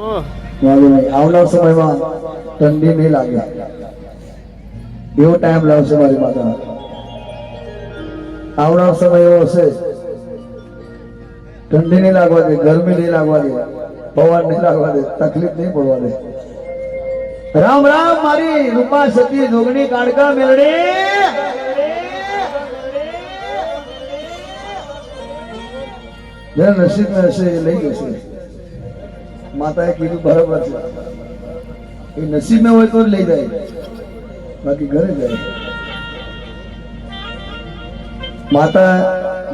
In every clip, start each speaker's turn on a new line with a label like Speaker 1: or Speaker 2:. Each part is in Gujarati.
Speaker 1: આવનાર સમયમાં ઠંડી નહીં લાગે એવો ટાઈમ લાવશે મારી માતા. આવનાર સમય એવો હશે ઠંડી નહીં લાગવા દે, ગરમી નહીં લાગવા દે, પવન નહીં લાગવા દે, તકલીફ નહીં પડવા દે. રામ રામ મારી રૂપા સતી જોગણી કાળકા મેલડી. જેને નસીબ માં હશે એ લઈ જશે. માતાએ કીધું બરાબર છે, એ નસીબ માં હોય તો લઈ જાય, બાકી ઘરે જાય. માતા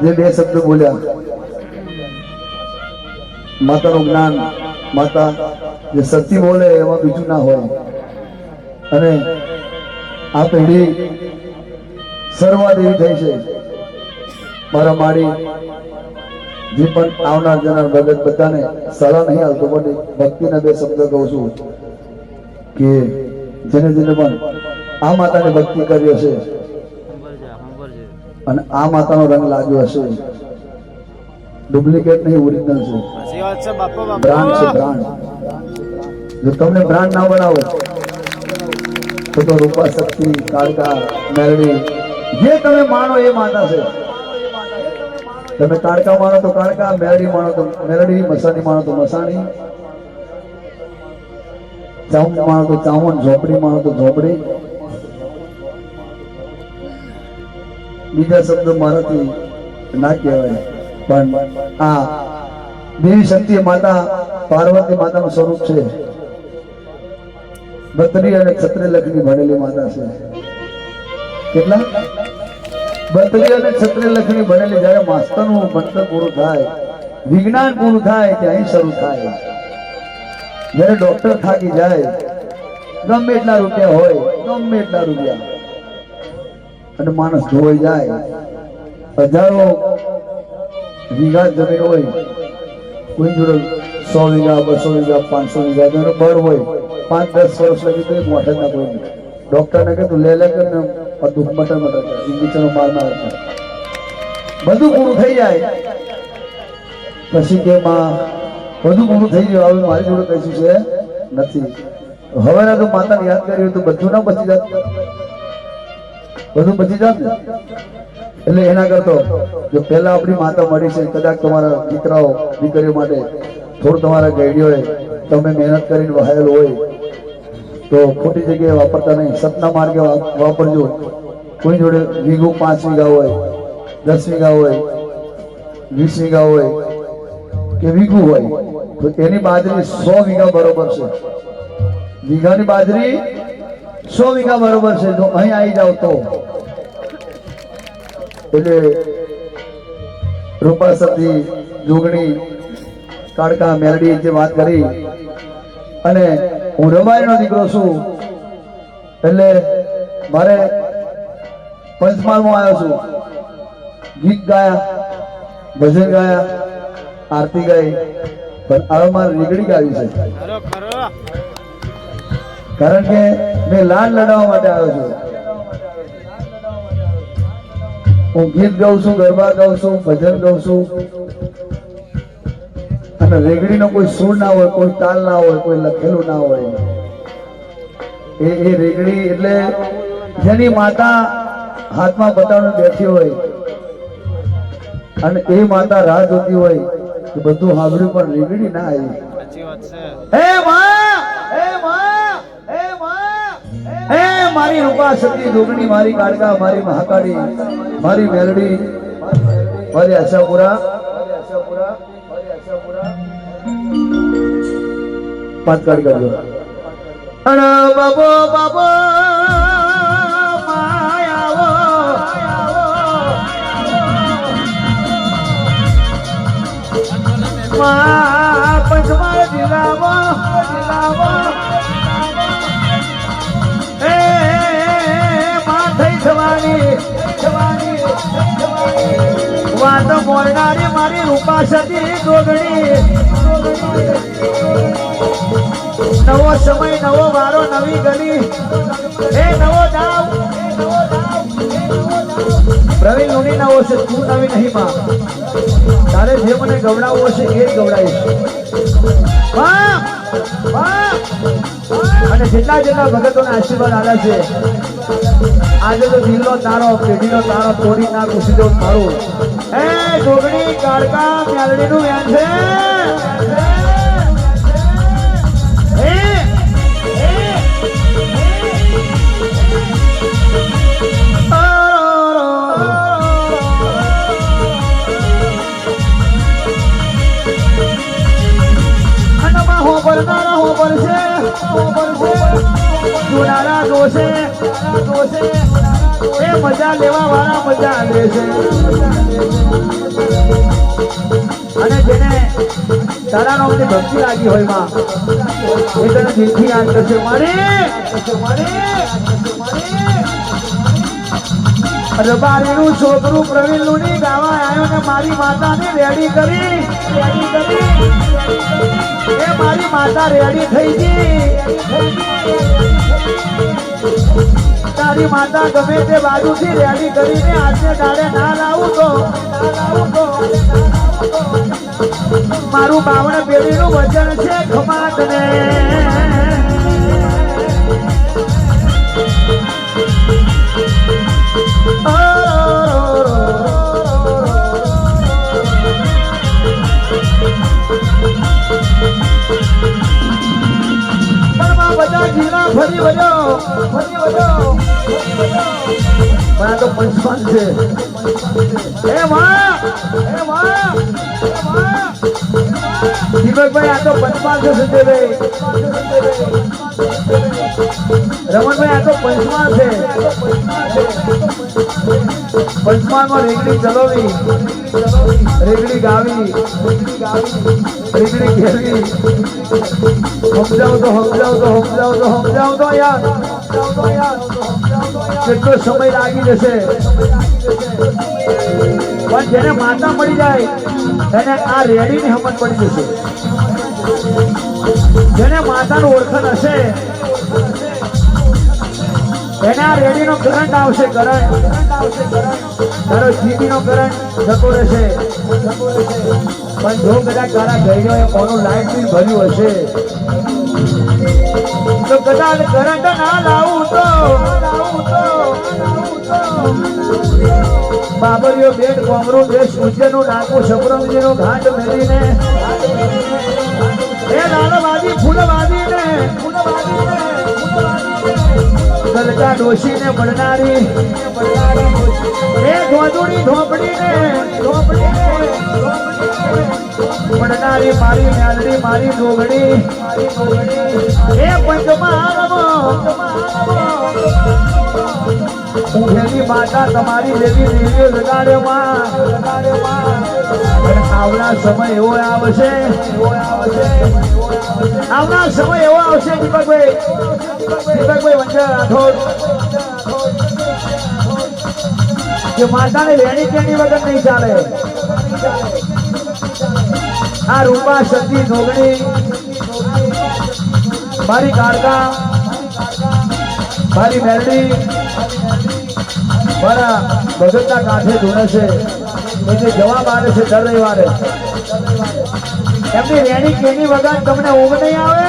Speaker 1: જે બે શબ્દ બોલ્યા, માતાનું જ્ઞાન, માતા જે સત્ય બોલે એમાં બીજું ના હોય. અને આ પેઢી સર્વાદેવી થઈ છે. મારા માડી જે પણ આવનાર જનાર ભગત બધાને સલાહ નહીં આવતો, પણ ભક્તિના બે શબ્દ કહું છું કે જેને જેને પણ આ માતાને ભક્તિ કરી હશે અને આ માતાનો રંગ લાગ્યો હશે, ડુપ્લિકેટ નહીં, ઓરિજિનલ છે. બ્રાન્ડ છે, બ્રાન્ડ. જો તમને બ્રાન્ડ ના બનાવો તો રૂપા શક્તિ કાળકા મેલડી જે તમે માનો એ માતા છે. તમે કાળકા માનો તો કાળકા, મેલડી માનો તો મેલડી, મસાણી માનો તો મસાણી, ચામુંડ માનો તો ચામુંડ, ઝોપડી માનો તો ઝોપડી. બીજા શબ્દ મારાથી ના કહેવાય, પણ આ દેવી શક્તિ માતા પાર્વતી માતાનું સ્વરૂપ છે. બત્રી અને છત્રી લખની ભણેલી માતા છે. કેટલા? બત્રી અને છત્રી લખની ભણેલી. જયારે માસ્તરનું ભણતર પૂરું થાય, વિજ્ઞાન પૂરું થાય, ત્યાં શરૂ થાય. જયારે ડોક્ટર થાકી જાય, ગમે એટલા રૂપિયા હોય, ગમે એટલા રૂપિયા, અને માણસ ધોવાઈ જાય, હજારો વીઘા જમીન હોય, કોઈ જોડે 100 વીઘા, 200 વીઘા, 500 વીઘા જેનો બળ હોય, 5-10 વર્ષ લગી તો એક મોઢે ના કોઈ ડોક્ટરને કીધું લે કે દુઃખ મટર ઇન્જેક્શનો મારનાર બધું પૂરું થઈ જાય. પછી કે માં બધું પૂરું થઈ ગયું, હવે મારી જોડે કશું છે નથી. હવે ના તો માતાને યાદ કર્યું તો બધું ના બચી જાત, બધું બચી જાત ને. એટલે એના કરતો જો પહેલા આપણી માતા મળી છે, કદાચ તમારા દીકરાઓ દીકરીઓ માટે થોડું તમારા ગઈડીઓએ તમે મહેનત કરીને વહાયેલું હોય તો ખોટી જગ્યાએ વાપરતા નહીં, સતના માર્ગે વાપરજો. કોઈ જોડે વીઘું 5 વીઘા હોય, 10 વીઘા હોય, 20 વીઘા હોય કે વીઘું હોય તો તેની બાજરી 100 વીઘા બરોબર છે. વીઘાની બાજરી 100 વીઘા બરોબર છે. જો અહીં આવી જાવ તો એટલે રૂપા સતી જોગણી કાળકા મેલડી જે વાત કરી, અને હું રબારીનો દીકરો છું એટલે મારે પંચમહાલમાં આવ્યો છું. ગીત ગાયા, ભજન ગાયા, આરતી ગાઈ, પણ હવે મારે રીગડી ગાવી છે. કારણ કે મેં લાડ લડાવવા માટે આવ્યો છું. હું ગીત ગાઉં છું, ગરબા ગાઉં છું, ભજન ગાઉં છું, અને રેગડીનો કોઈ સૂર ના હોય, કોઈ તાલ ના હોય, કોઈ લખેલું ના હોય. એ રેગડી એટલે જેની માતા હાથમાં બતાવીને બેઠી હોય અને એ માતા રાહ જોતી હોય કે બધું સાંભળ્યું પણ રેગડી ના આવી. હે માં, હે માં, હે માં, હે મારી રૂપા સતી જોગણી, મારી કાળકા, મારી મહાકાળી, મારી મેલડી, મારી આશાપુરા. પાંચ કાઢ કરજો. અરે બાબો બાબો માયાવો, મા પંચમહાલ જિલ્લામાં એ માં થઈ જવાની વાત બોલનારી મારી રૂપા સતી જોગણી. નવો સમય, નવો વારો, નવી ગલી, એ નવો દાવ. પ્રવીણ લુણી નવો છે, તું નવી નહીં માં. તારે જે મને ગવડાવવો છે એ જ ગવડાવીશ. અને જેટલા જેટલા ભગતોના આશીર્વાદ આવ્યા છે આજે તો દિલનો તારો પેઢીનો તારો તોડી નાખું સીધો તારું એ જોગણી કાળકા મ્યાલડીનું વ્યાન છે મજા લેવા વાળા મજા લે છે અને જેને તારા નામની ભક્તિ લાગી હોય માં એ તને દિલથી યાદ કરશે રબારીનું છોકરું પ્રવીણ લુણી ગાવા આવ્યો ને મારી માતાને રેડી કરી એ મારી માતા રેડી થઈ ગઈ તારી માતા ગમે તે બાજુથી રેડી કરીને આજને દાડે ના લાવું તો મારું બાવણ પેઢીનું વચન છે ખમાત ને બધા જીવના ફરી વળ્યો પણ આ તો પંચમાન છે દીપકભાઈ આ તો પંચમાન છે સંજયભાઈ રમણભાઈ આ તો પંચમાન છે પંચમાનમાં રેગડી ચલોવી રેગડી ગાવી રેગડી ખેલવી સમજાવ તો યાર કેટલો સમય લાગી જશે પણ જેને માતા મળી જાય એને આ રેડીની સમજ પડી જશે જેને માતાનું ઓળખાણ હશે એને આ રેડીનો કરંટ આવશે તારો જીબીનો કરંટ જતો રહેશે પણ જો કદાચ તારા ગયડોએ કોનું લાઈટ બિલ ભર્યું હશે તો કદાચ કરંટ ના લાવું તો બાબરીઓ બેટ કોમરું દેશ ઉજ્જૈનનું નાકું સપ્રમજીનું ઘાટ મેળીને એ લાલવાદી ફૂલવાદીને ગલકા ડોશીને મળનારી એ ધોધુડી ઢોપડીને મળનારી મારી મ્યાલડી મારી ડોગડી એ ઊંઘેલી માતા તમારી લેવી દેવીઓ લગાડે માં આવનાર સમય એવો આવશે દીપકભાઈ વંજા રાઠોડ કે માતાને વેણી કેણી વગર નહીં ચાલે આ રૂપા શક્તિ ધોગણી મારી કાળકા મારી મેરડી મારા ભગતના કાંઠે ધૂણે છે એને જવાબ આવે છે દર રવિવારે એમની રેણી કેની વગર તમને ઊંઘ નહીં આવે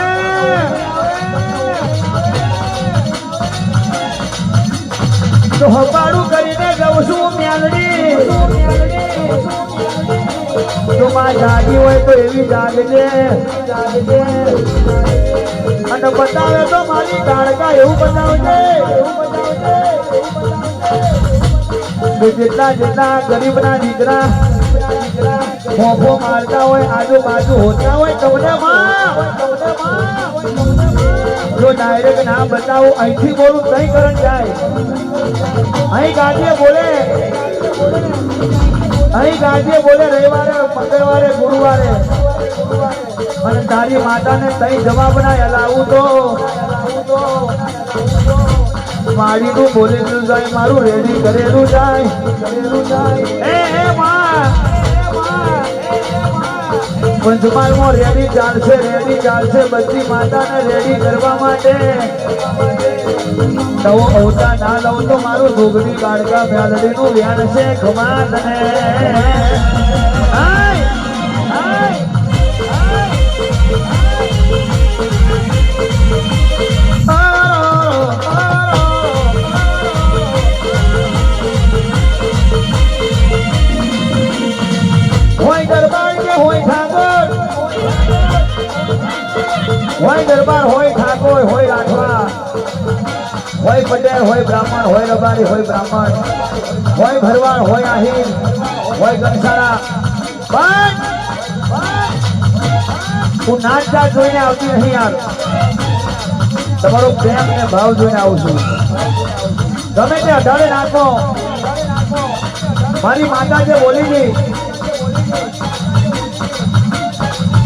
Speaker 1: તો હપાડું કરીને જઉં છું મ્યાલડી તો માં જાગી હોય તો એવી જાગજે અને બતાવે તો મારી કાળકા એવું બતાવજે જેટલા ગરીબના દીકરા મોફો મારતા હોય આજુબાજુ હોતા હોય તમને જો ડાયરેક્ટ ના બતાવું અહીંથી બોલું કઈ કરંટ જાય અહીં ગાડીએ બોલે રવિવારે મંગળવારે ગુરુવારે અને તારી માતાને તઈ જવાબ ના હલાવું તો મારીનું બોલેલું જાય મારું રેડી કરેલું જાય પંચમહાલમાં રેડી ચાલશે બધી માતાને રેડી કરવા માટે નવો અવતાર ના લઉં તો મારું ધોગડી કાળકા મ્યાલડીનું વ્યાન છે ખમાત ને હોય દરબાર હોય ઠાકોર હોય રાઠવા હોય પટેલ હોય બ્રાહ્મણ હોય રબારી હોય બ્રાહ્મણ હોય ભરવાડ હોય આહીર હોય ગણસારા પણ હું નાચ જાત જોઈને આવતી નહીં યાર તમારો પ્રેમ ને ભાવ જોઈને આવું છું ગમે તે અઢારે નાખો મારી માતા જે બોલી ગઈ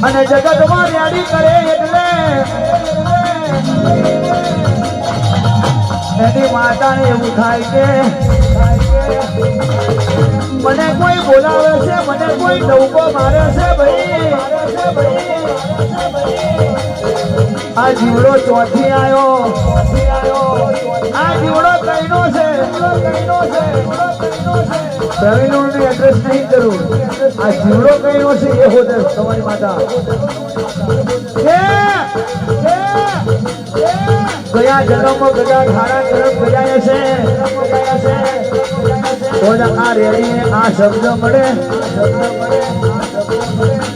Speaker 1: અને જગતમાં રેડી કરે એટલે એની માતાને એવું થાય કે મને કોઈ બોલાવે છે મને કોઈ ડૌકો મારે છે ભાઈ આ જીવડો ચોથી આવ્યો આ જીવડો કઈનો છે પ્રવીણનું એડ્રેસ નહીં કરું આ જીવડો કઈનો છે એ હોદે તમારી માતા ગયા જન્મમાં ગજા ખારા કરમ ગજાય છે તો આ રેડીને આ શબ્દ મળે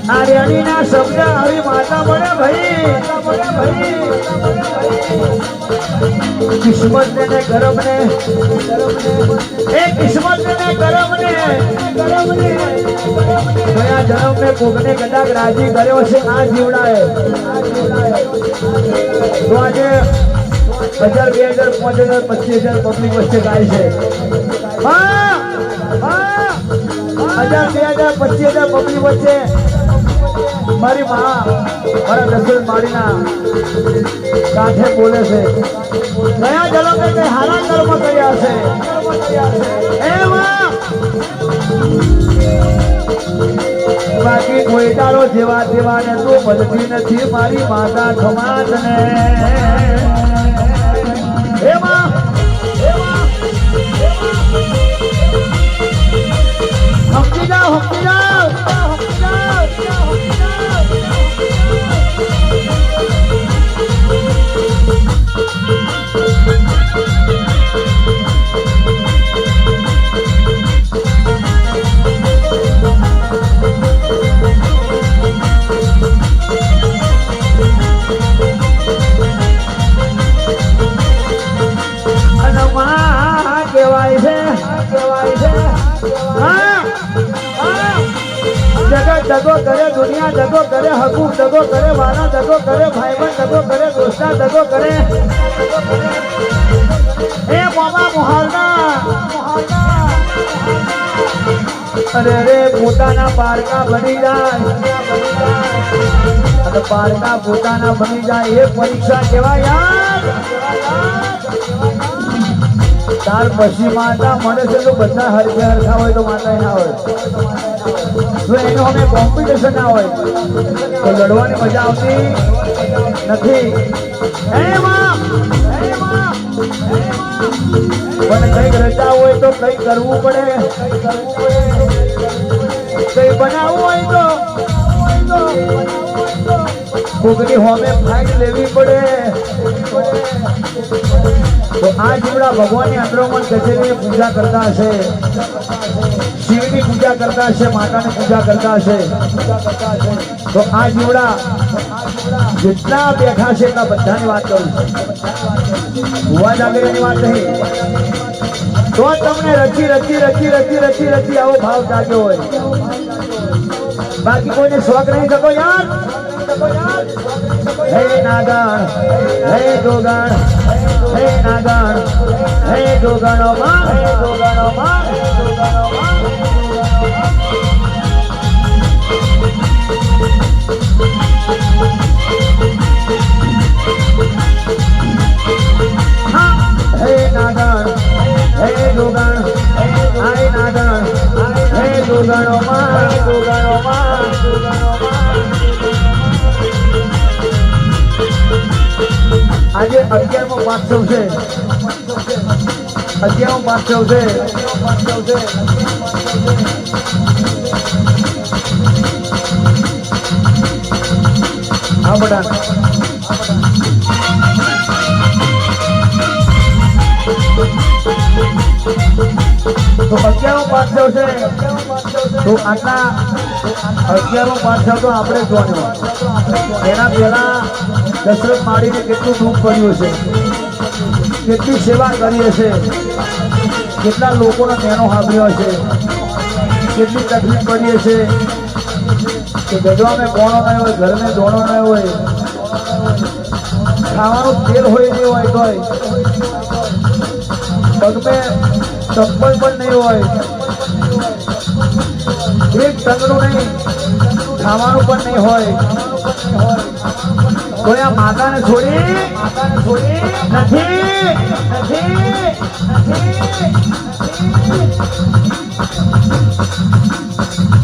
Speaker 1: આ રેડીના શબ્દ આવી માતા મળે ભાઈ કિસ્મત ને ગરમ ને એ કિસ્મત ને ગરમ ને ગયા જન્મ ને કોકને કદાચ રાજી કર્યો છે આ જીવડાએ તો આજે 1000 2000 5000 25000 પબ્લિક વચ્ચે ગાય છે 1000 2000 25000 પબ્લિક વચ્ચે મારી માં મારા દશરથ માળીના કાંઠે બોલે છે કયા જન્મે કઈ હારા કર્મ કર્યા છે એ માં બાકી કોઈ તારો જેવા તેવા ને તું બદલી નથી મારી માતા ખમાત ને એમાં સમજી જાઓ દગો કરે દુનિયા દગો કરે હકુક દગો કરે વાલા દગો કરે ભાઈબંધ દગો કરે દોસ્તા દગો કરે એ મોમા મોહાલના અરે રે પોતાના પારકા બની જાય પારકા પોતાના બની જાય એ પરીક્ષા કેવાય યાર ત્યાર પછી માતા મળે છે તો બધા હરખા હોય તો માતા ના હોય જો એનો અમે કોમ્પિટિશન ના હોય તો લડવાની મજા આવતી નથી પણ કઈક રચા હોય તો કઈક કરવું પડે કઈ બનાવવું હોય તો કોકની હોમે ફાઇટ લેવી પડે તો આ જીવડા ભગવાનની અંદરોમન કચેરીની પૂજા કરતા હશે શિવની પૂજા કરતા હશે માતાની પૂજા કરતા હશે તો આ જીવડા જેટલા બેઠા છે એટલા બધાની વાત કરું ભુવા જાગરની વાત નહીં તો તમને રચી આવો ભાવ જાગ્યો હોય બાકી કોઈને શોખ નહીં થતો યાર હે નાગણ હે ગોગણ હે નાગણ હે ગોગણો માં હે નાગણ હે ગોગણ આય નાગણ હે ગોગણો માં આજે 11મો પાઠસવ છે 11મો પાઠસવ છે હા બટા તો 11મો પાઠ છે તો આટલા 11મો પાઠ તો આપણે જોવાનો એના પહેલા દશરથ માળીને કેટલું દુઃખ પડ્યું છે, કેટલી સેવા કરી હશે, કેટલા લોકોનો મેનો સાંભળ્યો છે, કેટલી તકલીફ પડી હશે કે ગજવામાં કોણો ન હોય, ઘરને દોણો ન હોય, ખાવાનું તેલ હોય નહીં હોય તોય પગમે ચપ્પલ પણ નહીં હોય, એક ટંગનું નહીં, ખાવાનું પણ નહીં હોય, તો આ માતાને છોડી નથી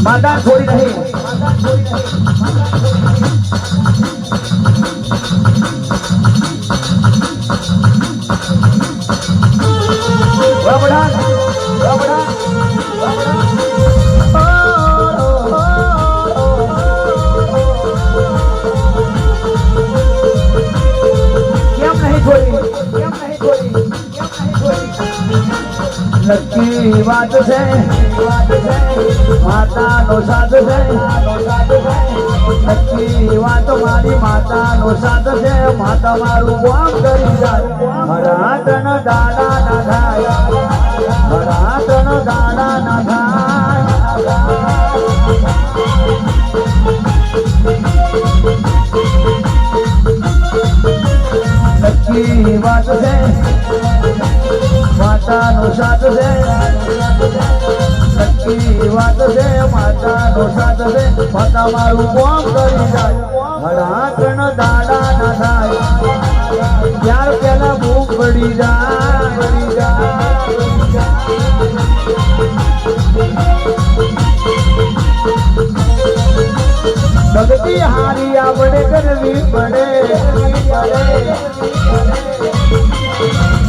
Speaker 1: માતા છોડી નહીં. નક્કી વાત છે માતાનો સાથ છે, નક્કી વાત મારી માતાનો સાથ છે. માતા મારું કામ કરી જાય, મારા તન દાડા ના થાય, મારા તન દાડા ના થાય. નક્કી વાત છે માતાનો સાથ છે, નક્કી વાત છે માતાનો સાથ છે. માતા મારું કામ કરી જાય, મારા ત્રણ દાડા ના થાય, ત્યાર પેલા ભૂખ પડી જાય. ભક્તિ હારી આપણે કરવી પડે,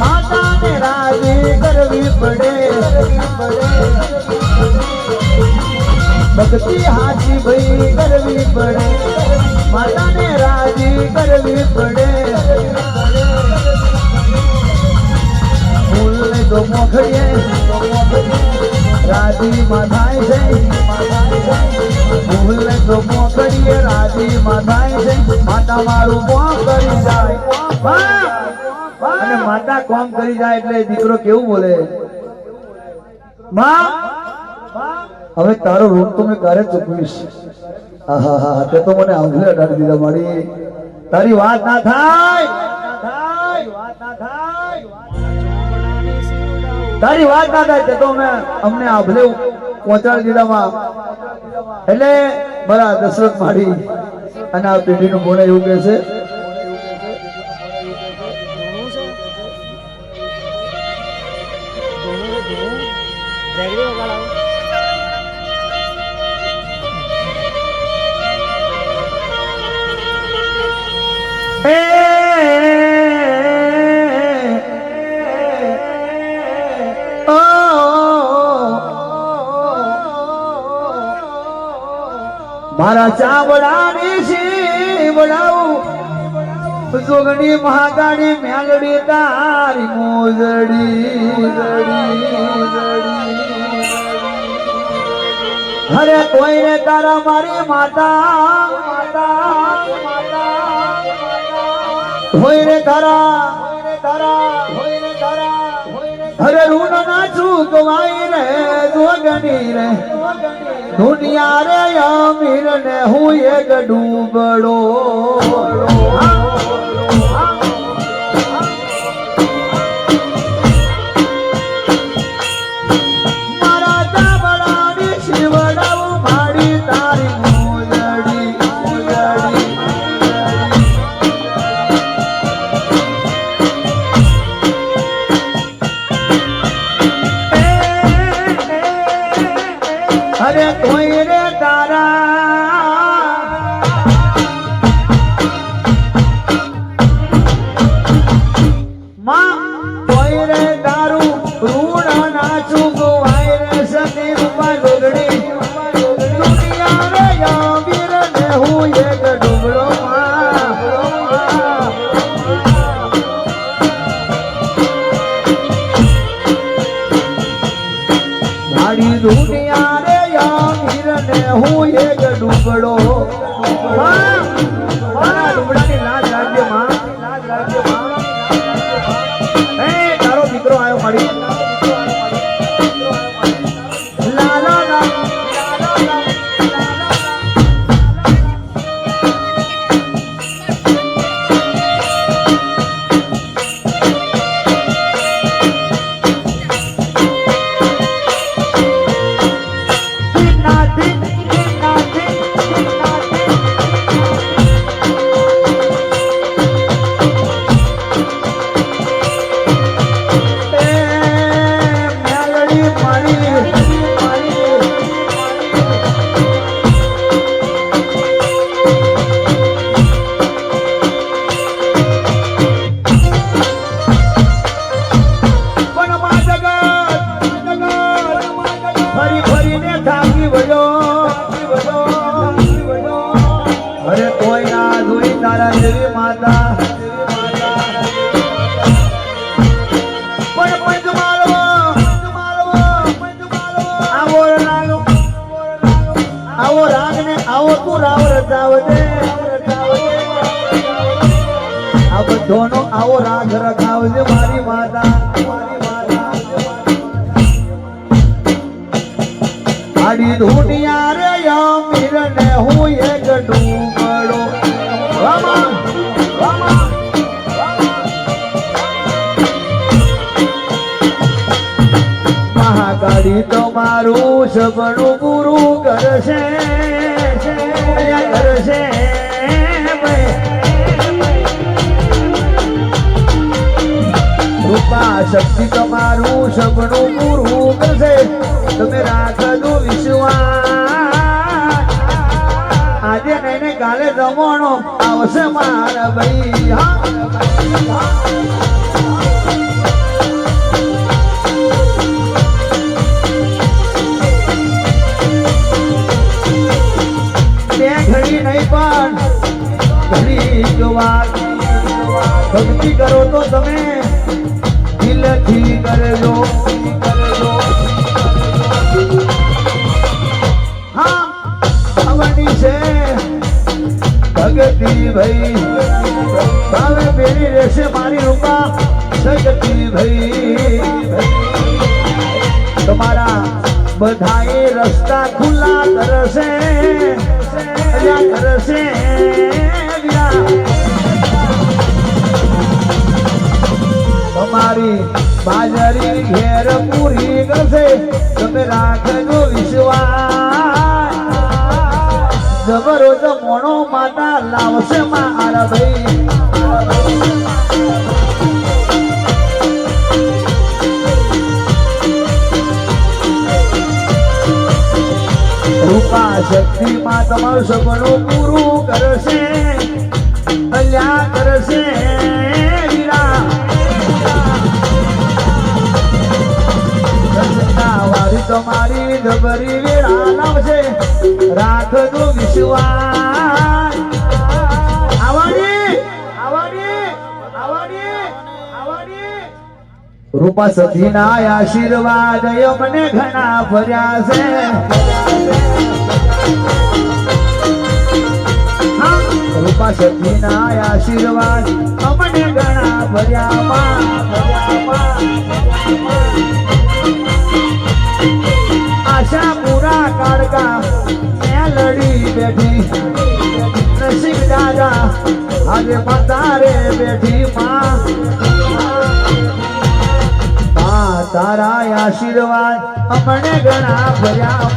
Speaker 1: માતાને રાજી કરવી પડે. ભક્તિ હાથી ભાઈ કરવી પડે, માતાને રાજી કરવી પડે. ફૂલને તો મોખડીએ રાજી માં થાય છે, ફૂલને તો મોખડીએ રાજી માં થાય છે. માતા મારું કામ કરી જાય, અને માતા કામ કરી જાય એટલે દીકરો કેવું બોલે, માં હવે તારો રૂમ તો મેં ક્યારે ચૂકવીશ. આહા તે તો મને આંગળી અડાડી દીધા મારી. તારી વાત ના થાય, તારી વાત ના થાય તે તો અમને આભલે પહોંચાડી દીધા માં. એટલે બરા દશરથ મારી અને આ પેઢીનું બોલે એવું કહે છે, મારા ચાવડાની શીવડાવું જોગણી મહાકાળી મેલડી તારી મોજડી. અરે કોઈને તારા મારી માતા, કોઈને તારા અરે રૂન ના ચૂકવાય રે જોગણી રે. દુનિયા રે અમીર ને હું એક ડૂબડો. મારા ચાવડાની શિવડાવું માડી તારી મોજડી. અરે કોઈ રે તારા દુનિયા રે યામીર ને હું એક ડુબડો ડુબડાની લાજ રાજ્યમાં તારો દીકરો આવ્યો મારી બધોનો આવો રાગ રખાવજે મારી માતા આડી દુનિયા રે યામીર ને હું એક ડૂબડો રામા રામા મહાકાળી તમારું સબનું પૂરું કરશે કરશે રૂપા શક્તિ તમારું સપનું પૂરું કરશે તમે રાખજો વિશ્વાસ આજે નહીં ને કાલે જમણો આવશે મારા ભાઈ ઘડી નહીં પણ ઘડી જોવા ભક્તિ કરો તો તમે દિલથી કરજો હા આવવાની છે ભગતી ભાઈ ભાવે બેરી રહેશે મારી રૂપા સગતી ભાઈ તમારા બધાએ રસ્તા ખુલ્લા કરશે કરશે તમારી બાજરી ઘેર પૂરી કરશે તમે રાખજો વિશ્વાસ જબરો જમણો માતા લાવશે મારા ભાઈ રૂપા શક્તિ માં તમારું સપનું પૂરું કરશે કલ્યાણ કરશે વાળી તમારી જબરી વેળા લાવશે રાખજો વિશ્વાસ રૂપા સતીના આશીર્વાદ અમને ઘણા ભર્યા છે રૂપા સતીના આશીર્વાદ અમને ઘણા ભર્યા આશા પૂરા કાળકા મેં લડી બેઠી નસીબ દાદા આજે માતારે બેઠી માં તારા આશીર્વાદ અમને ઘણા ભર્યા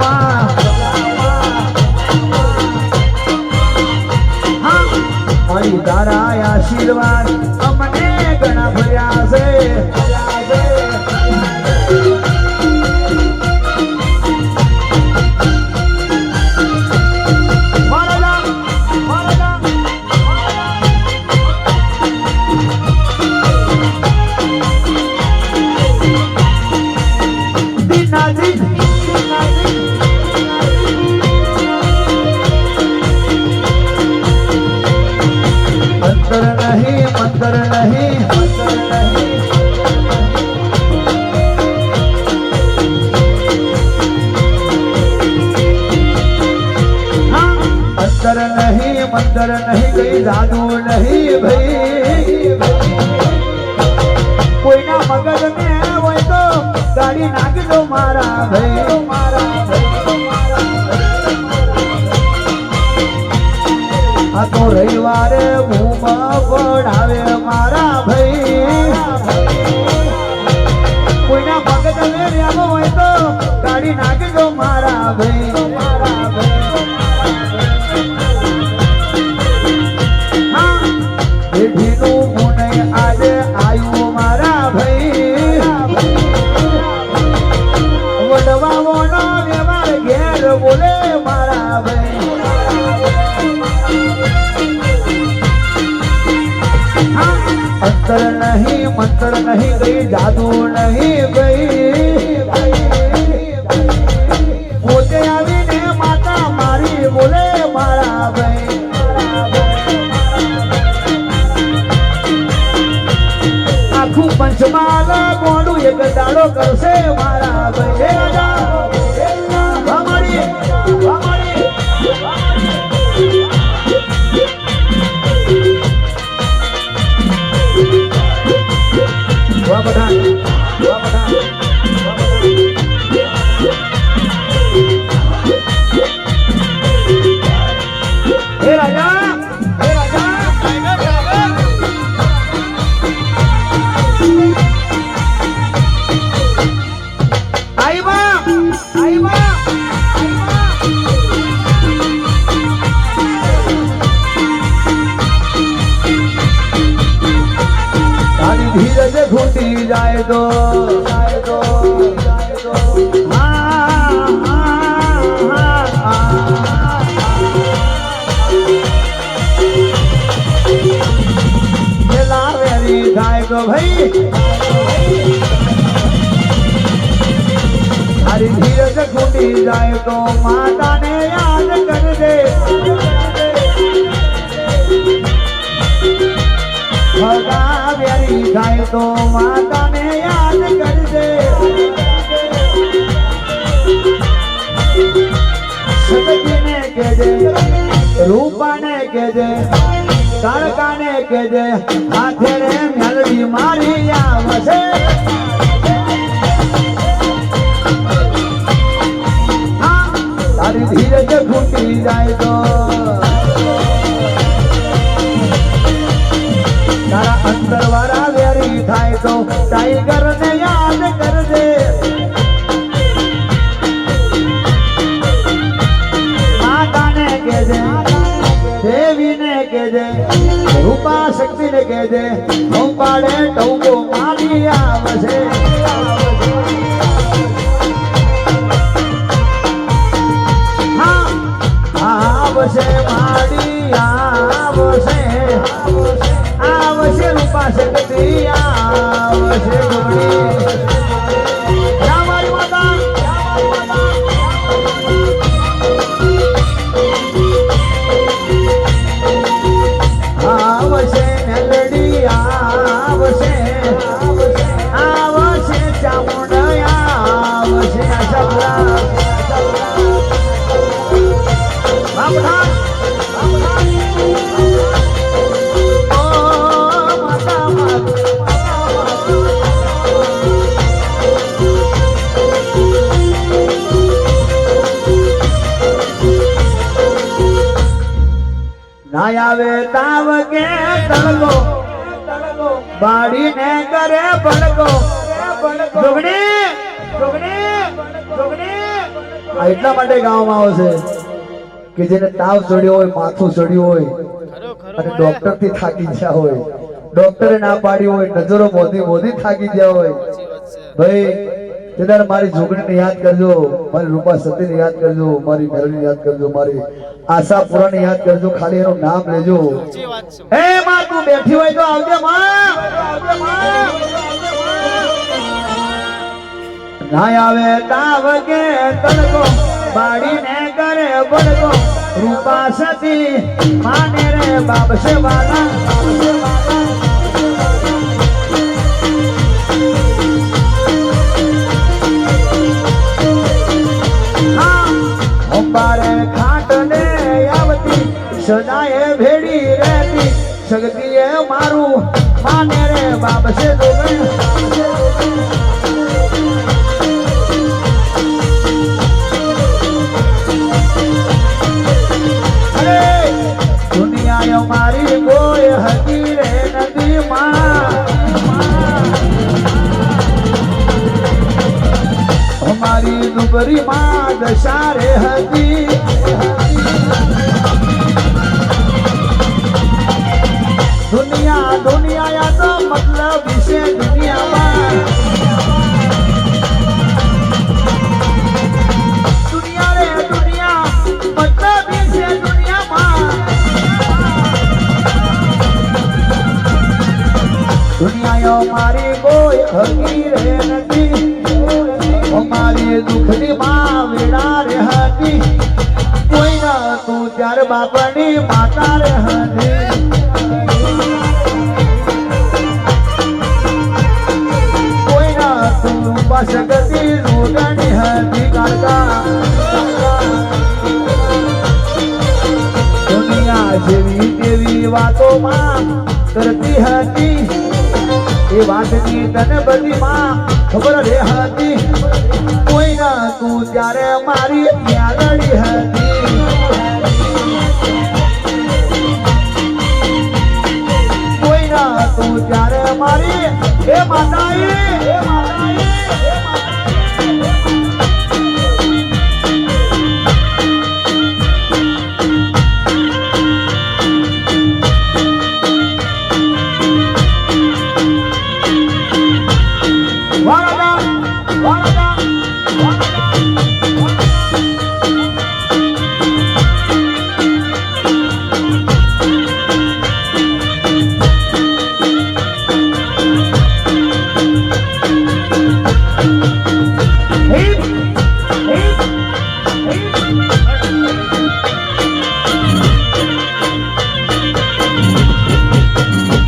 Speaker 1: મારી તારા આશીર્વાદ અમને ઘણા ભર્યા છે મંતર નહીં मंत्र नहीं कई जादू नहीं भाई कोई ना मगज में वो तो गाड़ी नाग दो मारा भाई आ तो रविवारे घूमा पड़ावे मारा भाई कोई ना मगज में वो तो गाड़ी नाग दो मारा भाई आज आयु मारा भाई वडवा मोनो व्यवहार घेर बोले मारा भाई अंतर नहीं मंत्र नहीं गई जादू नहीं गई पोते आवीने माता मारी बोले मारा भाई આખું પંચમાલા ગોંડું એક દાડો કરશે મારા ભાઈ રાજા વામાડી વાહ પઠાણ હે રાજા धीरज घूटी जाए दो लावेरी जाए दो भाई अरे धीरज घूटी जाए तो माता ने याद कर दे व्यारी जाए तो माता ने याद कर दे सतजी ने कह दे रूपा ने कह दे तारका ने कह दे हाथे रे मेलडी मारी आवसे तारी धीरज फूटी जाए तो तारा अंदर वाला वेरी थाय तो टाइगर ने याद कर दे माता ने कह दे देवी ने कह दे रूपा शक्ति ने कह दे हम पाड़े टोको मारी आवसे हाँ आवसे मारी आवसे आवश्य रूपा शक्ति आवश्य गुणी हमारी माता आवश्य मेलडी आवश्य आवश्य चामुंडया आवश्य सबला बाबा ना आवे ताव के तड़को बाड़ी ने करे पड़को जोगणी जोगणी जोगणी એટલા માટે ગામમાં આવે છે કે જેને તાવ ચડ્યો હોય માથું ચડ્યું હોય અને ડોક્ટર થી થાકી ગયા હોય ડોક્ટરે ના પાડી હોય નજરો મોદી થાકી ગયા હોય ભાઈ તેદાર મારી જોગણીને યાદ કરજો મારી રૂપા સતીને યાદ કરજો મારી મેલડીને યાદ કરજો મારી આશાપુરાને યાદ કરજો ખાલી એનું નામ લેજો હે માં તું બેઠી હોય તો આવજે માં ના આવે તાવ કે તડકો બાડીને કરે બડકો રૂપા સતી માને રે બાબસે વાલા અંબારે ખાટ ને આવતી સદાએ મારું માને રે બાપ છે દુનિયા મારી કોઈ હતી રે નદી અમારી ડુંગરી માં દશા રે હતી દુનિયા તો મતલબ વિશે દુનિયામાં દુનિયા રે દુનિયા મતલબ વિશે દુનિયામાં દુનિયા મારી કોઈ હકી રે નથી અમારી દુઃખની માં વેડા રે હતી કોઈ ના તું ત્યારે બાપની માતા રે હતી શક્તિ રોગની હતી કાકા દુનિયા જેવી તેવી વાતોમાં કરતી હતી એ વાતની તને બધી માં ખબર રે હતી કોઈ ના તું ત્યારે મારી યાદડી હતી કોઈ ના તું ત્યારે મારી એ માતાઈ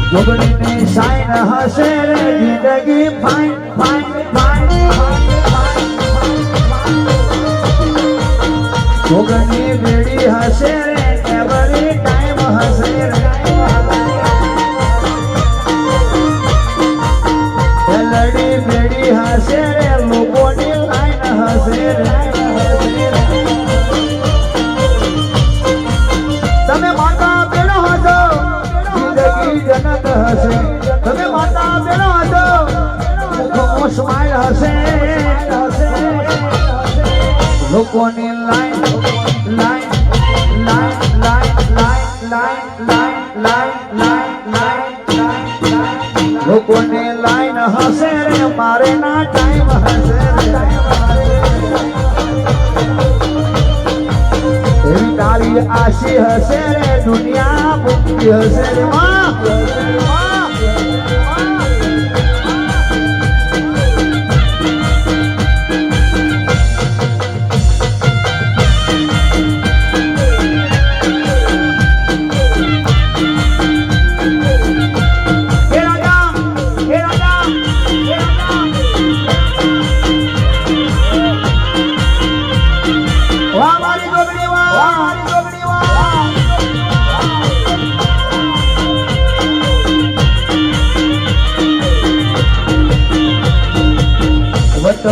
Speaker 1: જોગણીની શાઈન હશે રે જિંદગી ફાઈન ફાઈન ફાઈન જોગણી બેડી હશે રે એવરી ટાઈમ હશે રે લડી બેડી હશે રે લોકોની લાઈન હશે રે તમે માતા બેનો હશો જિંદગી જનક હશે તમે માતા બેનો હશો મુખમાં સ્માઈલ હશે લોકોની line line line line line line line line લોકોની લાઈન હશે રે મારે ના ટાઈમ હશે એવી તારી આશી હશે રે દુનિયા મુક્તિ હશે રે માં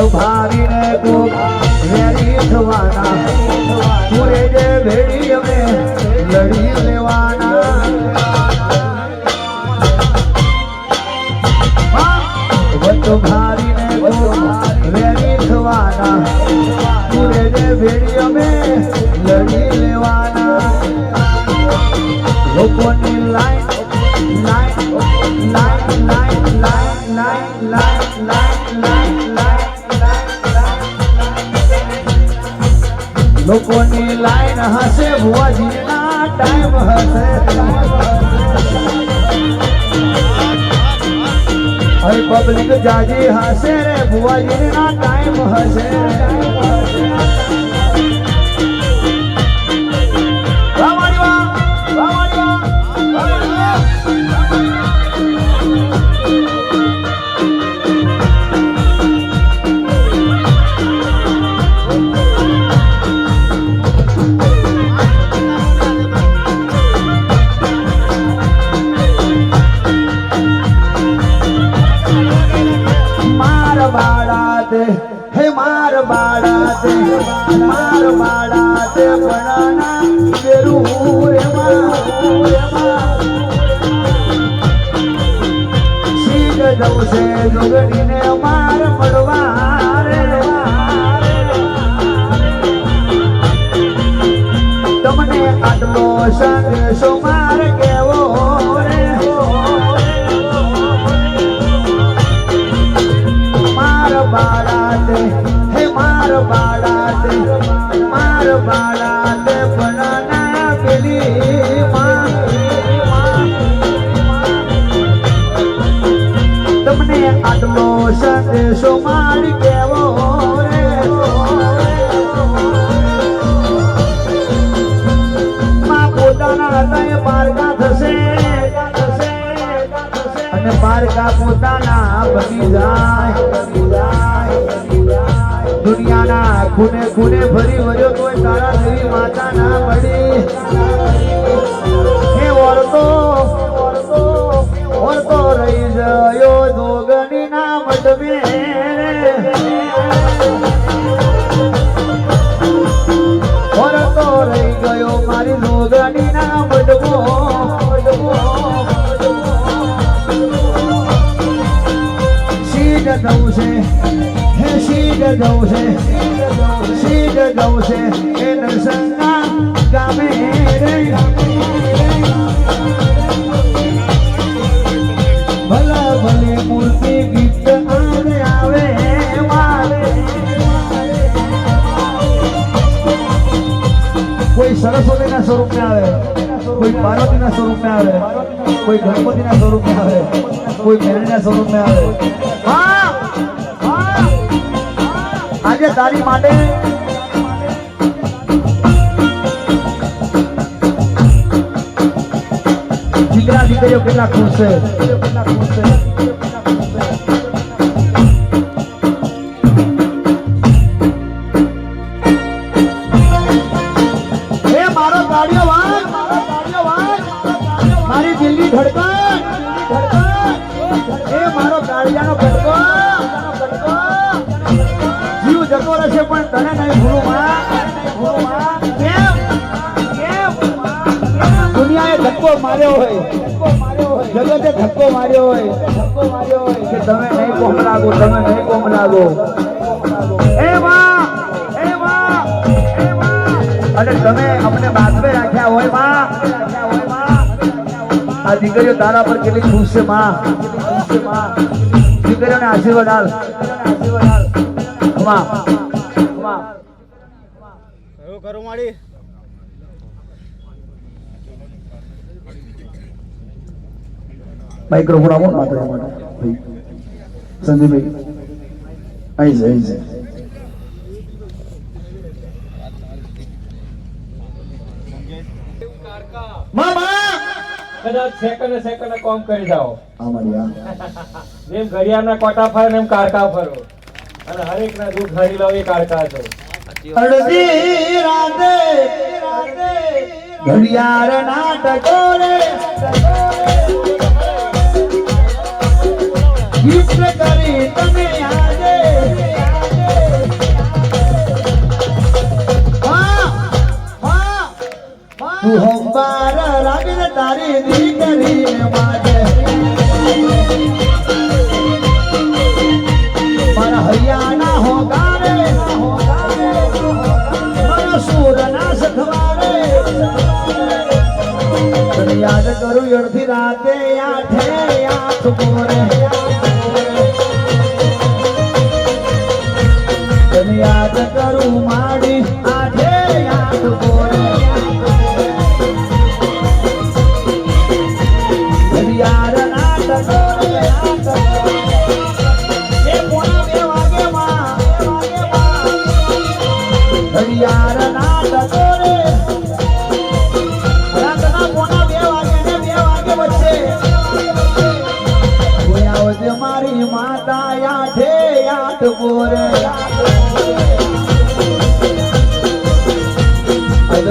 Speaker 1: ભારીને તું વેરી થવાના પૂરે જે ભેડી અમે લડી લેવાના વચ્ચો ભારીને તું વેરી થવાના પૂરે જે ભેડી અમે લડી લેવાના લોકોની line line line line line line line line line લોકોની લાઈન હશે ભુવાજીના ટાઈમ હશે હવે પબ્લિક જાજી હશે રે ભુવાજીના ટાઈમ હશે તે હે માર બાળા તે બનાના બેરું રે શીખ જવું છે જોગડીને માર મળવા રે તમને આટલો સંદેશો માર કેવો રે માર બાળા તે હે માર બાળા તે બનાના પેલી તમને આટલો સંદેશો મારી કેવો રે માં પોતાના હૃદય પારકા થશે અને પારકા પોતાના બની જાય દુનિયાના ખૂને ખૂને ફરી વર્યો કોઈ તારા જેવી માતા ના મળી હે વળતો રહી ગયો જોગણી ના મટમે વળતો રહી ગયો મારી જોગણી ના મટમો શીખ જવું છે હે શીખ જવું છે એ નરસંગના ગામે રે ભલા ભલે મૂર્તિ ગીત આવે કોઈ સરસ્વતીના સ્વરૂપે આવે કોઈ પાર્વતીના સ્વરૂપે આવે કોઈ ગણપતિના સ્વરૂપે આવે કોઈ મેળીના સ્વરૂપે આવે આજે તારી માટે દીકરા દીકરીઓ કેટલા ખુશ છે મારો ગાડીઓ વાગ મારી દિલની ધડકન એ મારો ગાડિયાનો કટકો જીવ જતો રહેશે પણ તને નહીં ભૂલું દુનિયાએ ધક્કો માર્યો હોય જગતે ધક્કો માર્યો હોય કે તમે નહીં કોમ લાગો એ માં અને તમે અમને બાતમે રાખ્યા હોય માં આ દીકરીઓ તારા પર કેટલી ખુશ છે માં દીકરીઓને આશીર્વાદ આલ
Speaker 2: કરું માડી
Speaker 1: માઇક્રોફોન આપો માતા માટે સંજયભાઈ અહીં છે
Speaker 2: કદાચ સેકન્ડ કોમ કરી જાઓ
Speaker 1: જેમ
Speaker 2: ઘડિયાળના કોટા ફરે એમ કારકા ફરો અને હરેક ના દુઃખ હરી લો એ કારકા છો
Speaker 1: અડધી રાતે ઘડિયાળ ના ટકોરે ગીત કરી તમે આજે તું હોંબાર રાખીને તારી દીકરી માટે મારા હરિયાણા હોગારે મારા સૂરના સથવારે તને યાદ કરું અડધી રાતે આઠ પોરે તને યાદ કરું માડી આઠ પોરે મારી માતા આઠ પોરે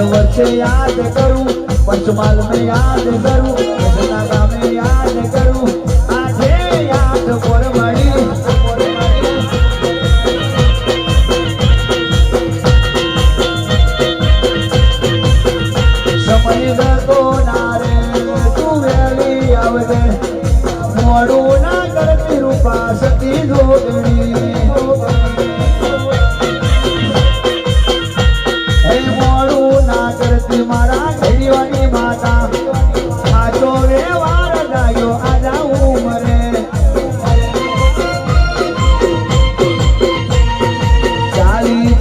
Speaker 1: વચ્ચે યાદ કરું પંચમહાલ में યાદ કરું ગામે યાદ કરું આઠ પોર મળી મોડું ના કરતી રૂપા સતી જોગણી હે મોડું ના કરતી મારા ઘડીવાની માતા સાચો વ્યવહાર ગાયો આજા ઉમરે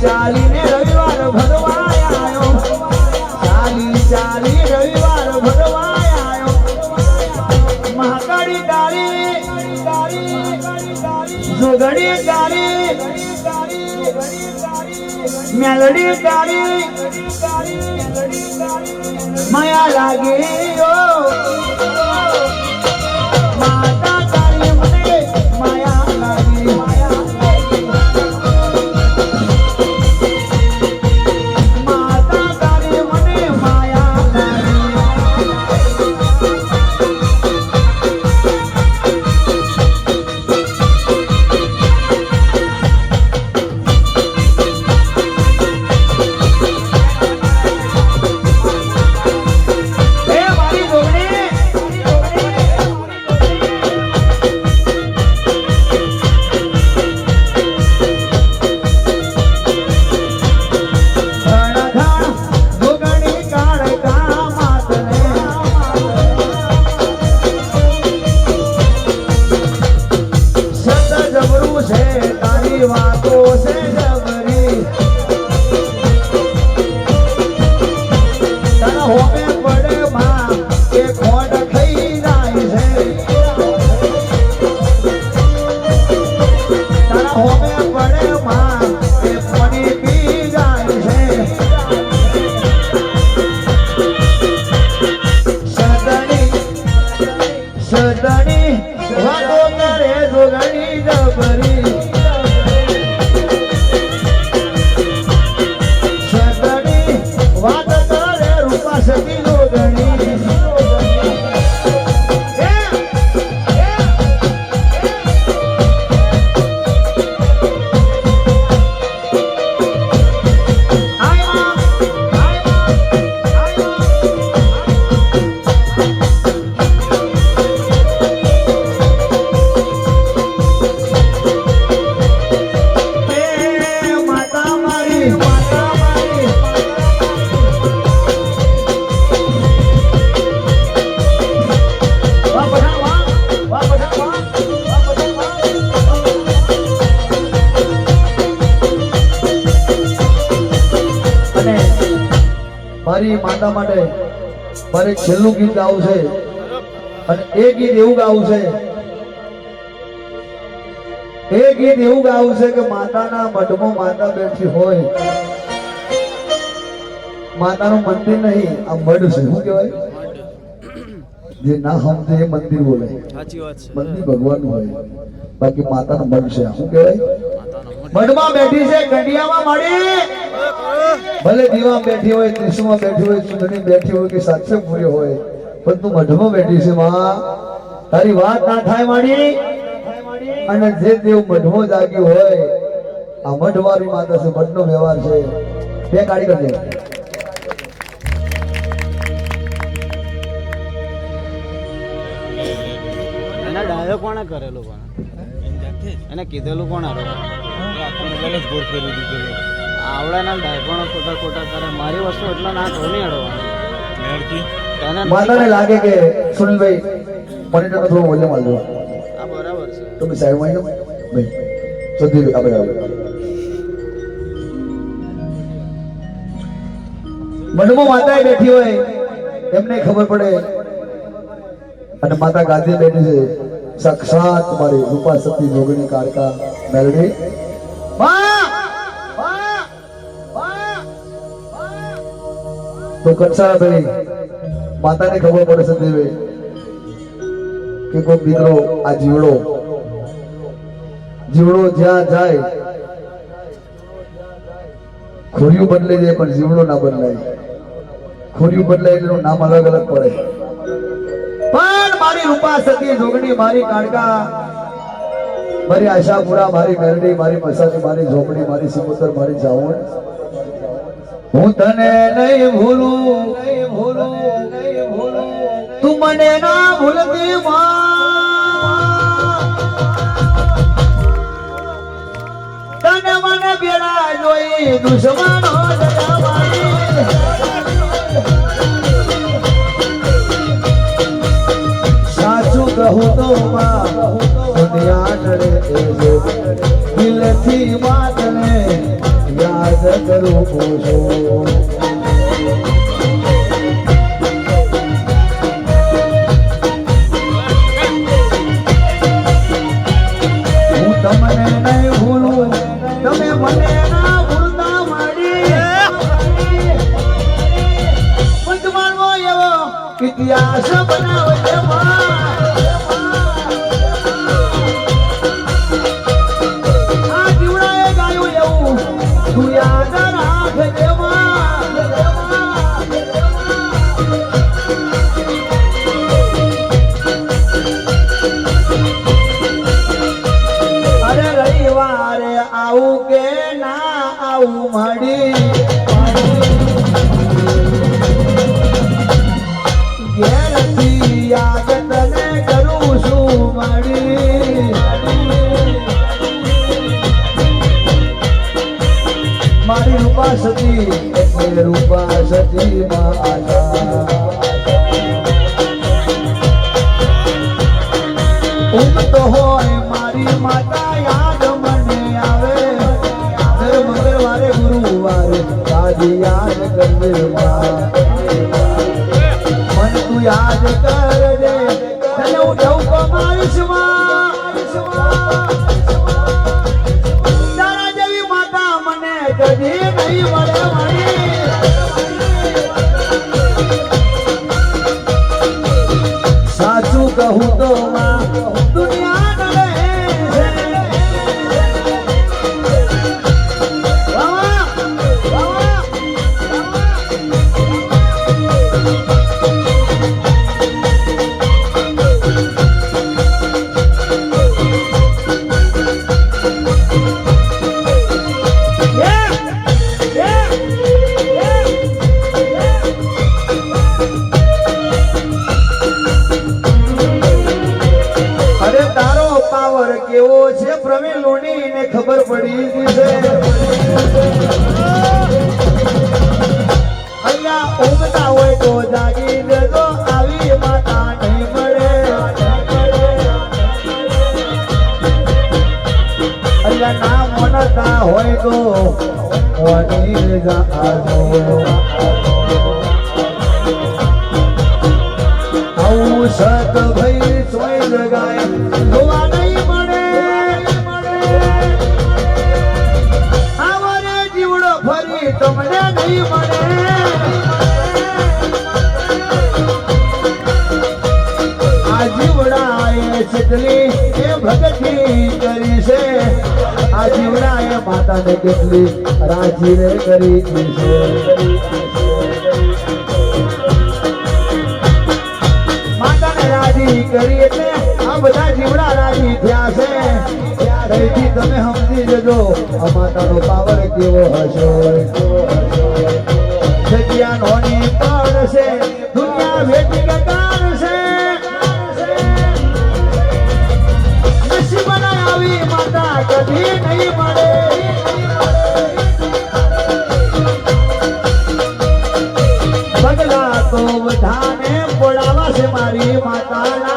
Speaker 1: ચાલી ને રવિવાર ભરવાય આયો ચાલી રવિવાર ભરવાય આયો મહાકાળી કાળી જોગણી કાળી મેલડી કાળી માયા લાગી માતા કાળી મને માયા લાગી માતા કાળી મને માયા લાગી મારી માતા માટે મારે છેલ્લું ગીત ગાવું છે અને એ ગીત એવું ગાવું છે કે માતાના મઢમાં માતા બેઠી હોય માતાનું મંદિર નહીં આ મઢ છે શું કહેવાય જે ના સમજે એ મંદિર બોલે
Speaker 3: સાચી વાત છે
Speaker 1: મંદિર ભગવાનનું હોય બાકી માતાનું મઢ છે શું કહેવાય મઢમાં બેઠી છે ગઢિયામાં મળી ભલે દીવા બેઠી હોય ત્રિશુમાં બેઠી હોય સુંદરી બેઠી હોય કે સાતસે પૂરી હોય પણ તું મઢમાં બેઠી છે માં તારી વાત ના થાય માડી અને જે દેવ મઢમાં જાગ્યું હોય આ મઢવાળી માતા છે મઢનો વ્યવહાર છે બે કાઢી કરજે
Speaker 3: એના ડાયો કોણે કરેલો પણ એને કીધેલું કોણ આવડાના ડાય પણ ખોટા ખોટા કરે મારી વસ્તુ એટલા ના કહો નહીં અડવાની
Speaker 1: માતાને લાગે કે સુનિલભાઈ મોનિટર થોડું વોલ્યુમ આલજો
Speaker 3: આ બરાબર છે
Speaker 1: તમે સાહેબ માં ભાઈ સદી આપણે મનમાં માતા બેઠી હોય એમને ખબર પડે અને માતા ગાદી બેઠી છે સાક્ષાત મારી રૂપા સતી જોગણી કાળકા મેલડી તો કંસારા ભાઈ માતાને ખબર પડે સતીવે કે કોઈ દીકરો આ જીવડો જ્યાં જાય ખોરિયું બદલાઈ જાય પણ જીવડો ના બદલાય ખોરિયું બદલાય એનું નામ અલગ અલગ પડે પણ મારી રૂપા સતી જોગણી મારી કાળકા મારી આશાપુરા મારી મેરડી મારી મસાલી મારી ઝોપડી મારી સિમુદર મારી જાવણ હું તને નહીં ભૂલું તું મને ના ભૂલતી માં જોઈ દુશ્મનો જગાવાળી સાચું કહું તો માં દુનિયા નડે દિલથી વાતને યાદ કરું છું તમને નહીં ભૂલું તમે મને ના ભૂલતા માડી પંચમાળવો એવો ઇતિહાસ બનાવજે આ જીવડાએ ગાયું એવું તું યાદ રાખજે આવું કે ના આવું મળી ઘેરથી યાદ તને કરું છું મળી મારી રૂપા સતી એટલે રૂપા સતી માતા ઊંઘતો હોય મારી માતા યાદ મંગળવારે ગુરુવારે તાજી યાદ કરજે મને તું યાદ કરજે તને હું ઠપકો મારીશ તારા જેવી માતા મને કદી નહીં મળે સાચું કહું તો માં દુનિયા કેવો છે પ્રવીણ લોણી ને ખબર પડી ગઈ છે અહીંયા ઊંઘતા હોય તો જાગી જજો આવી માતા નહીં મળે અહીંયા ના મોનતા હોય તો વળી જાજો આવું સત ભાઈ સોય જગાય જોવા નહીં મળે આવરે જીવડો ફરી તમને નહીં મળે આ જીવડાએ કેટલી એ ભગતી કરી છે આ જીવડાએ માતાને કેટલી રાજી રે કરી છે કરી એટલે આ બધા જીવડા રાજી થયા છે ત્યારથી તમે સમજી જજો આ માતાનો પાવર કેવો હશે જગ્યા નોની પડશે દુનિયા વેઠી ગટાડશે નસીબના આવી માતા કદી નહીં મળે પગલા તો બધાને પડાવા છે મારી માતાના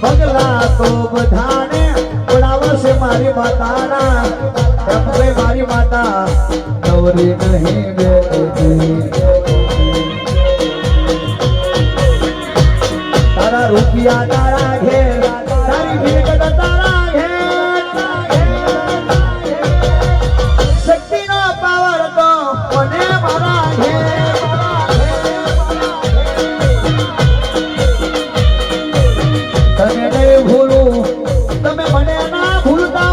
Speaker 1: પગલા તો બધાને પડાવા છે મારી માતાના એમ મારી માતા નવરી નહીં બેઠી તારા રૂપિયા તારા ઘેર તારી મિલકત તારા ઘેર શક્તિનો પાવર તો મને મારા ઘેર તને નહીં ભૂલું તમે મને ના ભૂલતા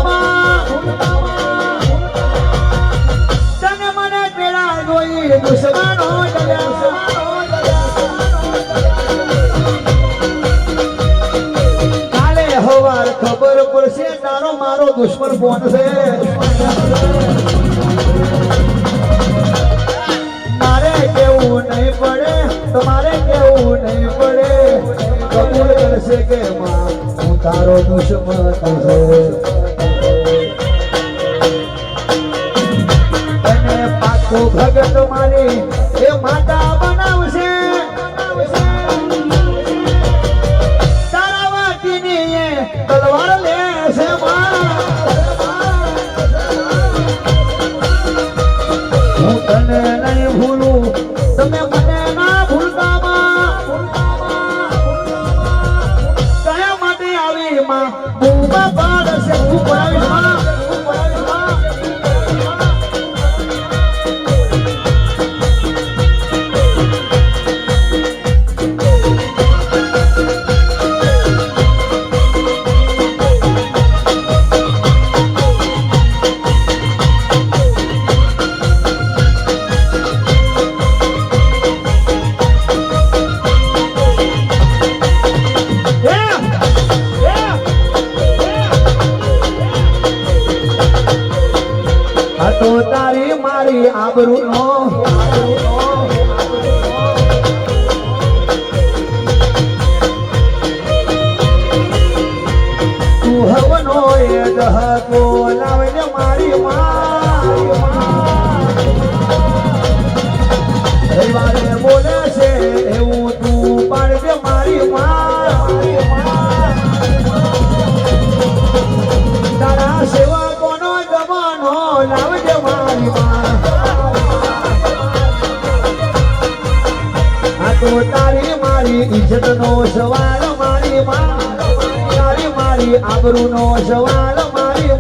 Speaker 1: તને મને પેલા જોઈ દુશ્મનો કાલે હવાર ખબર પડશે તારો મારો દુશ્મન કોણ છે મારે કેવું નહીં પડે તમારે કેવું નહીં પડે કબૂલ કરશે કે માં હું તારો દુશ્મન છે અને પાકો ભગત મારી એ માતા બનાવશે તારા વાટીની એ તલવાર લેશે હું તને નહીં ભૂલું તમે મને ના ભૂલતા કયા માટે આવી માં બૂમા પાડશે તો તારી મારી આબરૂનો તું હવનો એ દહકો લાવજે મારી રવિવારે બોલે છે એવું તું પાડજે મારી તારા સેવકોનો જમાનો લાવજે મારી આ તો તારી મારી ઇજ્જત નો સવાલ મારી તારી મારી આબરૂ નો સવાલ મારી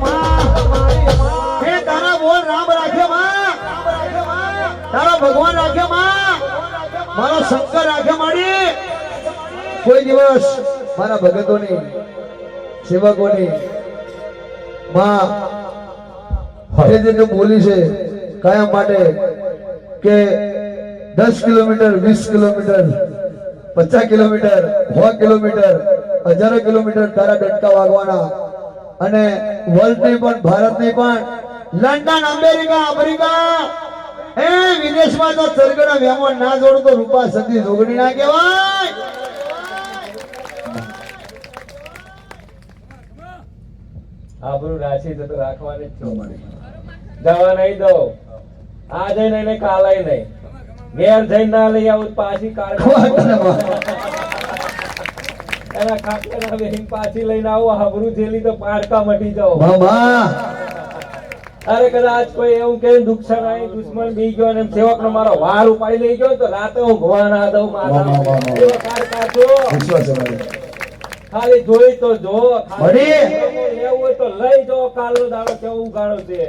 Speaker 1: હે તારા બોલ રામ રાખે તારા ભગવાન રાખે મારો શંકર રાખે મારી કોઈ દિવસ મારા ભગતોની સેવકોની માં જે બોલી છે કયા માટે કે 10 kilometre 20 kilometre 50 kilometre 100 kilometre 1000 kilometre તારા ડંકા વાગવાના અને વર્લ્ડ ની પણ ભારત ની પણ લંડન અમેરિકા આફ્રિકા એ વિદેશમાં તો સરગડા વેમો ના જોડું તો રૂપા સદી જોગણી ના કહેવાય
Speaker 2: આબરૂ રાશી તો રાખવાની જ છો દવા નહીં દો આજે નહીં ને કાલે નહીં ઘેર જઈને ના લઈ આવું પાછી એના ખાટલા બેહીન પાછી લઈને આવો આબરૂ જેલી તો પાડકા મટી જાઓ અરે કદાચ કોઈ એવું કે દુશ્મન દુશ્મન બી ગયો અને સેવક નો મારો વાર ઉપાડી લઈ ગયો તો રાતે હું ભવા ના દઉં ખાલી જોઈ તો જો લેવું હોય તો લઈ જાઓ કાલનો દાડો કેવું ગાળો છે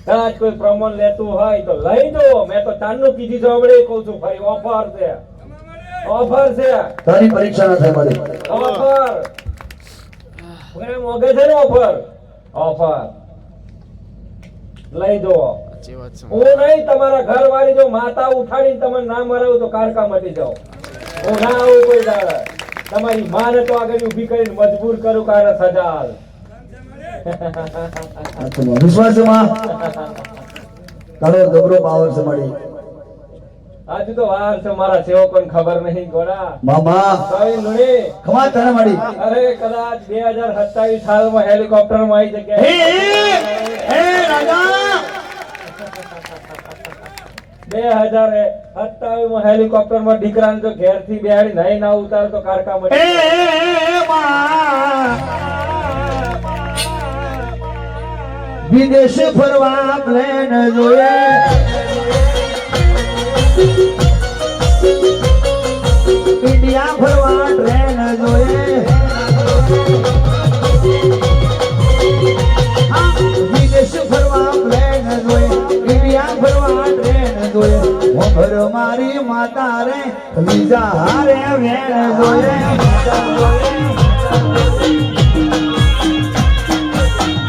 Speaker 2: કદાચ કોઈ પ્રમાણ લેતું હોય તો લઈ દો મેં તો તારનું કીધી જોબડે કહું છું ભાઈ ઓફર છે
Speaker 1: તારી પરીક્ષા ના થાય મારી
Speaker 2: ઓફર મને મોગે છે ને ઓફર લઈ દો હું નહીં તમારા ઘર વાળી જો માતા ઉઠાડીને તમને ના મરાવું તો કારકા મટી જાઓ હું ના આવું કોઈ દાડે તમારી માને તો આગળ ઊભી કરીને મજબૂર કરું કારે સજાલ
Speaker 1: વિશ્વાસમાં તારો ગબરો પાવર છે મારી
Speaker 2: આજુ તો વાર છે મારા સેવકોને ખબર નહીં ગોડા
Speaker 1: મામા
Speaker 2: કઈ લુણી
Speaker 1: ખમા તને મારી
Speaker 2: અરે કદાચ 2027 સાલમાં હેલિકોપ્ટર માં આવી જગ્યા
Speaker 1: હે રાજા
Speaker 2: 2027 માં હેલિકોપ્ટર માં દીકરાને તો ઘેર થી બેહાડી નહીં ના ઉતાર તો કારકા મળી
Speaker 1: વિદેશ ફરવા પ્લેન જોઈએ ઇન્ડિયા ફરવા ટ્રેન જોઈએ વિદેશ ફરવા પ્લેન જોઈએ ઇન્ડિયા ફરવા ટ્રેન જોઈએ ઘર મારી માતા રે બીજા હારે વેણ જોઈએ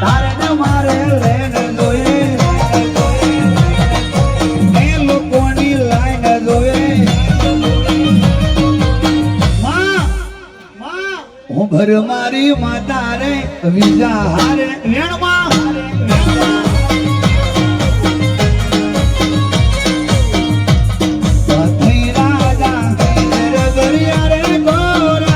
Speaker 1: તારે ને મારે લેન જોઈએ એ લોકોની લાઈન જોઈએ હું ઘર મારી માતા રે બીજા હારે વેણમાં રાજા દરિયા રે ગોરા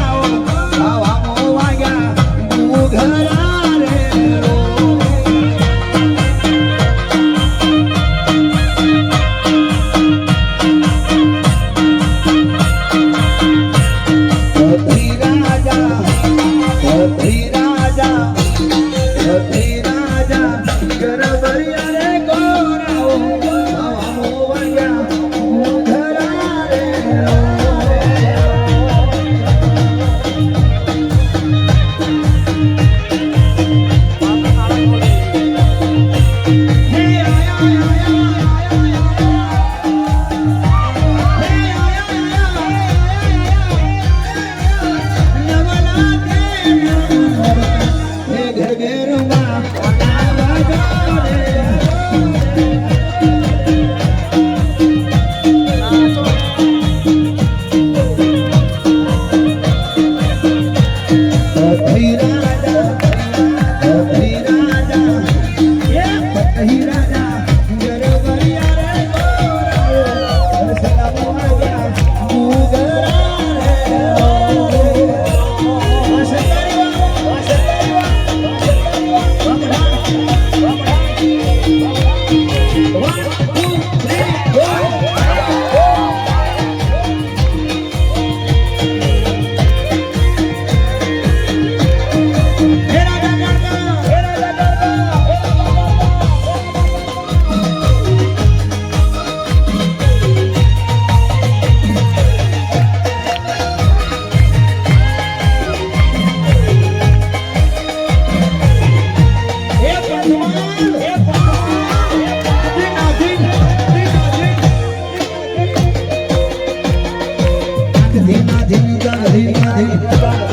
Speaker 1: ધીમા ધીમ ધીમા ધીમ